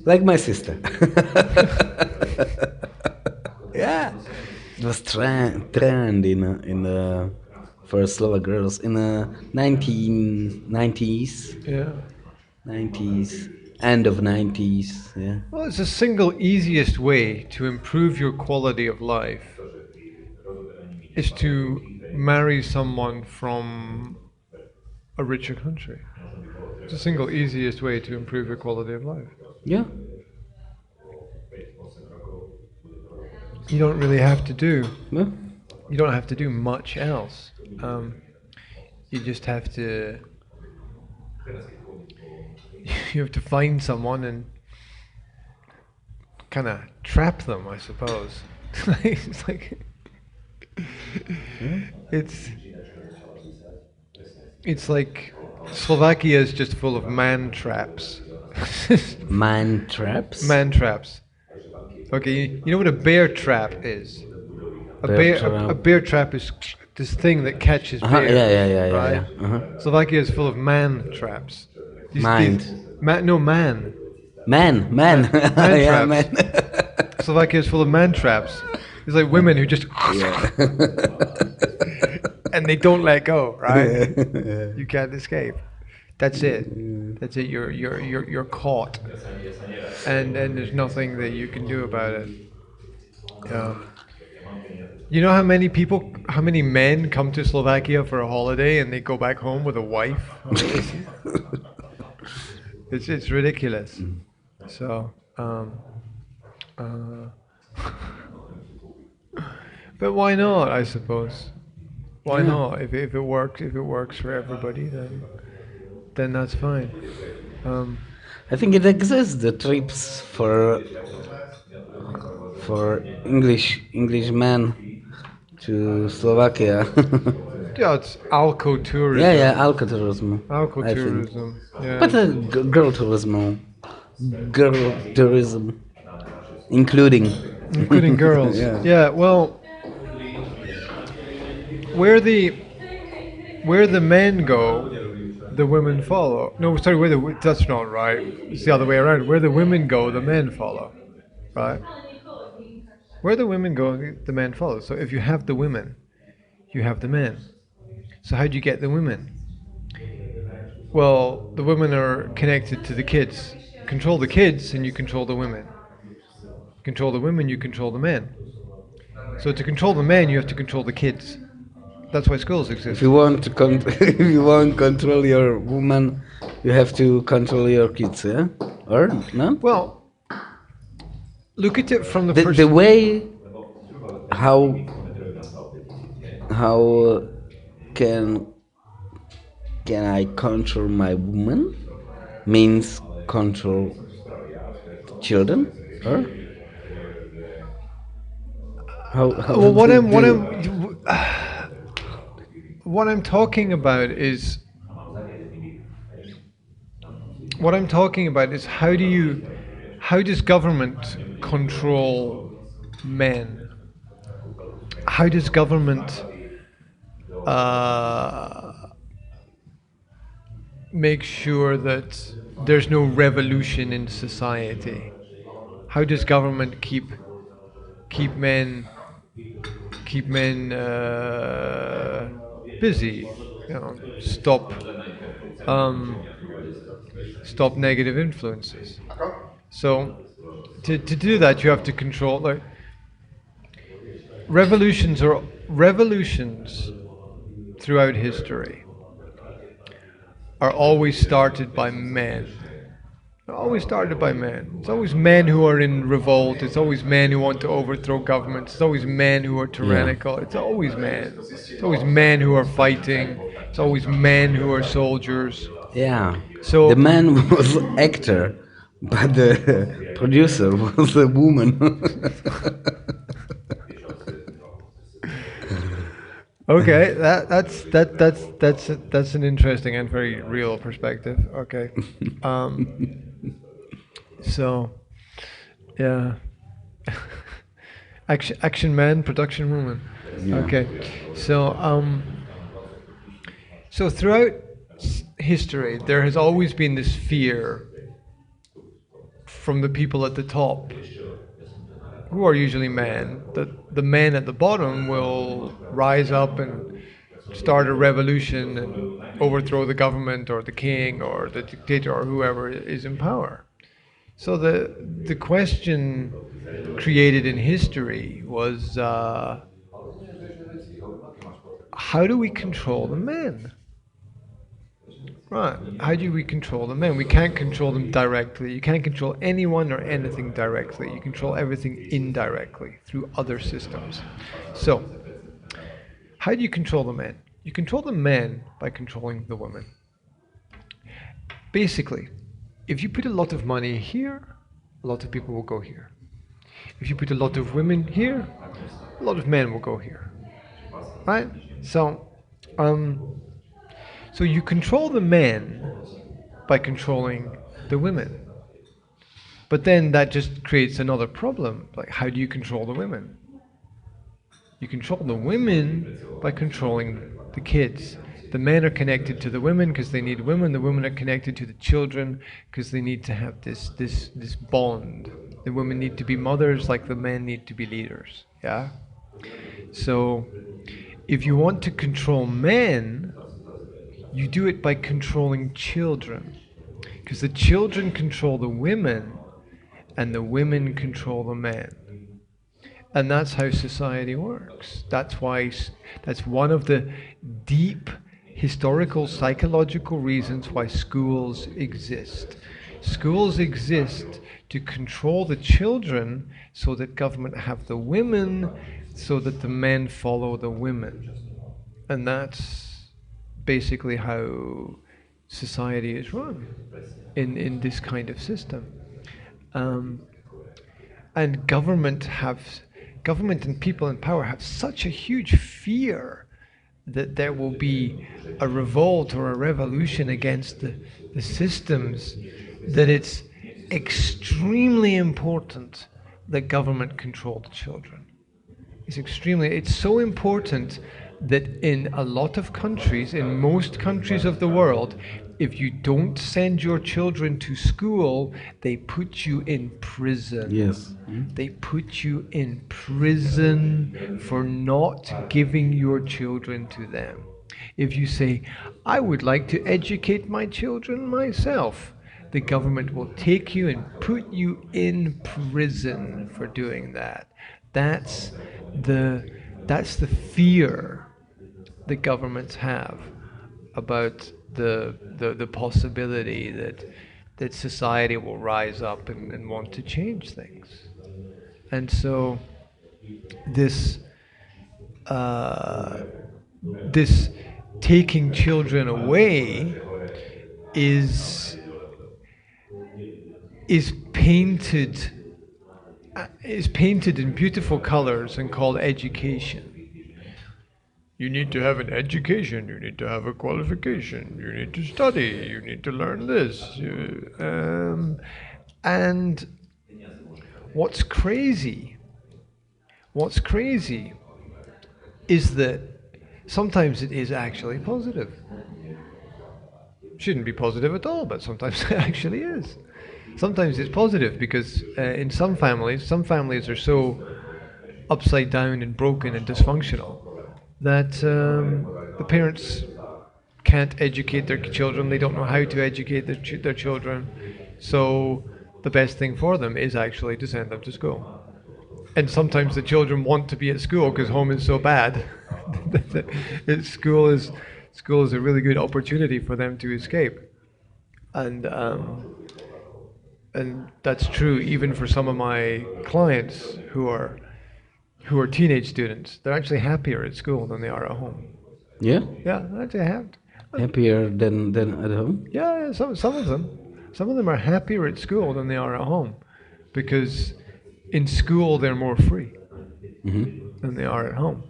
like my sister. Yeah, it was trend for Slovak girls in the 1990s, Yeah. 90s, end of 90s. Yeah, Well, it's the single easiest way to improve your quality of life is to marry someone from a richer country. It's the single easiest way to improve your quality of life. yeah, You don't really have to do. yeah. You don't have to do much else. You just have to. You have to find someone and kind of trap them, I suppose. It's like it's it's like Slovakia is just full of man traps. Man traps. Man traps. Okay, you know what a bear trap is? A bear trap is this thing that catches bears. Yeah, right? yeah. Slovakia is full of man traps. Mind. No, man. Man. Man Yeah, traps. man. Slovakia is full of man traps. It's like women who just Yeah. and they don't let go, right? Yeah. You can't escape. That's it. That's it. You're caught, and there's nothing that you can do about it. Yeah. You know how many men come to Slovakia for a holiday and they go back home with a wife? It's ridiculous. So, but why not? I suppose. Why not? If it works for everybody, then that's fine. I think it exists, the trips for English men to Slovakia. Yeah, it's alco tourism. Yeah, alcotourism. Alco I think. tourism. Yeah. But girl tourism, including girls. Yeah. Yeah. Well, where the men go, the women follow. No, sorry. That's not right. It's the other way around. Where the women go, the men follow. Right. Where the women go, the men follow. So if you have the women, you have the men. So how do you get the women? Well, the women are connected to the kids. Control the kids and you control the women. Control the women, you control the men. So to control the men, you have to control the kids. That's why schools exist. If you want to if you want control your woman, you have to control your kids, yeah? Or no? Well, look at it from The way how can I control my woman means control children, or how well, what I'm talking about is how does government control men? How does government make sure that there's no revolution in society? How does government keep men busy? You know, stop negative influences. So to do that, you have to control. Like revolutions throughout history are always started by men. They're always started by men. It's always men who are in revolt. It's always men who want to overthrow governments. It's always men who are tyrannical. Yeah. It's always men. It's always men who are fighting. It's always men who are soldiers. Yeah. So the man was actor, but the producer was a woman. Okay, that's an interesting and very real perspective. Okay, so yeah, action man, production woman. Yeah. Okay, so so throughout history, there has always been this fear from the people at the top, who are usually men, the men at the bottom will rise up and start a revolution and overthrow the government or the king or the dictator or whoever is in power. So the question created in history was, how do we control the men? Right. How do we control the men? We can't control them directly. You can't control anyone or anything directly. You control everything indirectly through other systems. So, how do you control the men? You control the men by controlling the women. Basically, if you put a lot of money here, a lot of people will go here. If you put a lot of women here, a lot of men will go here. Right? So you control the men by controlling the women. But then that just creates another problem. Like, how do you control the women? You control the women by controlling the kids. The men are connected to the women because they need women. The women are connected to the children because they need to have this bond. The women need to be mothers like the men need to be leaders. Yeah? So if you want to control men, you do it by controlling children, because the children control the women and the women control the men. And that's how society works. That's one of the deep historical psychological reasons why schools exist. Schools exist to control the children so that government have the women, so that the men follow the women. And that's basically how society is run in this kind of system. And government and people in power have such a huge fear that there will be a revolt or a revolution against the systems, that it's extremely important that government control the children. It's so important that in a lot of countries, in most countries of the world, if you don't send your children to school, they put you in prison. Yes. They put you in prison for not giving your children to them. If you say, I would like to educate my children myself, the government will take you and put you in prison for doing that. That's the fear that governments have about the possibility that society will rise up and want to change things. And so this taking children away is painted in beautiful colors and called education. You need to have an education, you need to have a qualification, you need to study, you need to learn this. And what's crazy is that sometimes it is actually positive. Shouldn't be positive at all, but sometimes it actually is. Sometimes it's positive because in some families are so upside down and broken and dysfunctional that the parents can't educate their children. They don't know how to educate their children. So the best thing for them is actually to send them to school. And sometimes the children want to be at school because home is so bad. School is a really good opportunity for them to escape. And that's true even for some of my clients who are teenage students. They're actually happier at school than they are at home. Yeah? Yeah, actually Happier than at home? Yeah, some of them. Some of them are happier at school than they are at home, because in school they're more free than they are at home.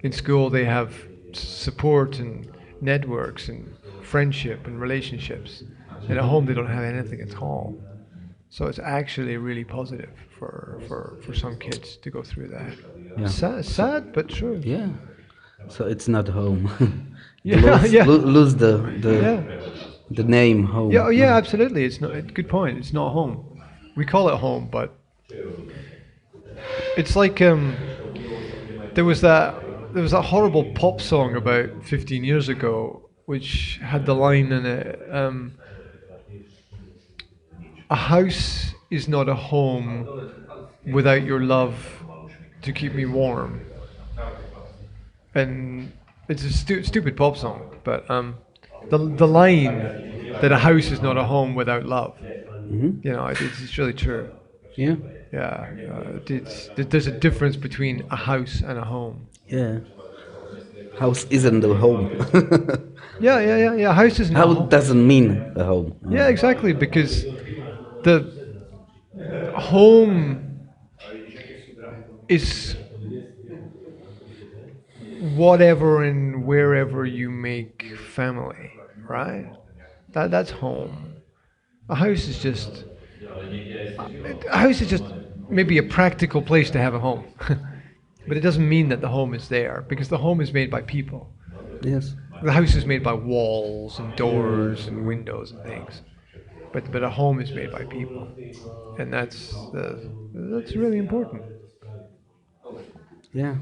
In school they have support and networks and friendship and relationships. And at home they don't have anything at all. So it's actually really positive for some kids to go through that. Yeah. Sad but true. Yeah. So it's not home. Yeah, Lose the yeah. the name home. Yeah, absolutely. It's not. Good point. It's not home. We call it home, but it's like there was that horrible pop song about 15 years ago, which had the line in it, "A house is not a home without your love to keep me warm." And it's a stupid pop song, but the line that a house is not a home without love, you know, it's really true. Yeah. Yeah, there's a difference between a house and a home. Yeah. House isn't a home. Yeah. A house isn't a How home. doesn't mean a home. Yeah, exactly, because the home is whatever and wherever you make family, right? That's home. A house is just maybe a practical place to have a home. But it doesn't mean that the home is there, because the home is made by people. Yes. The house is made by walls and doors and windows and things. But a home is made by people. And that's really important. Yeah.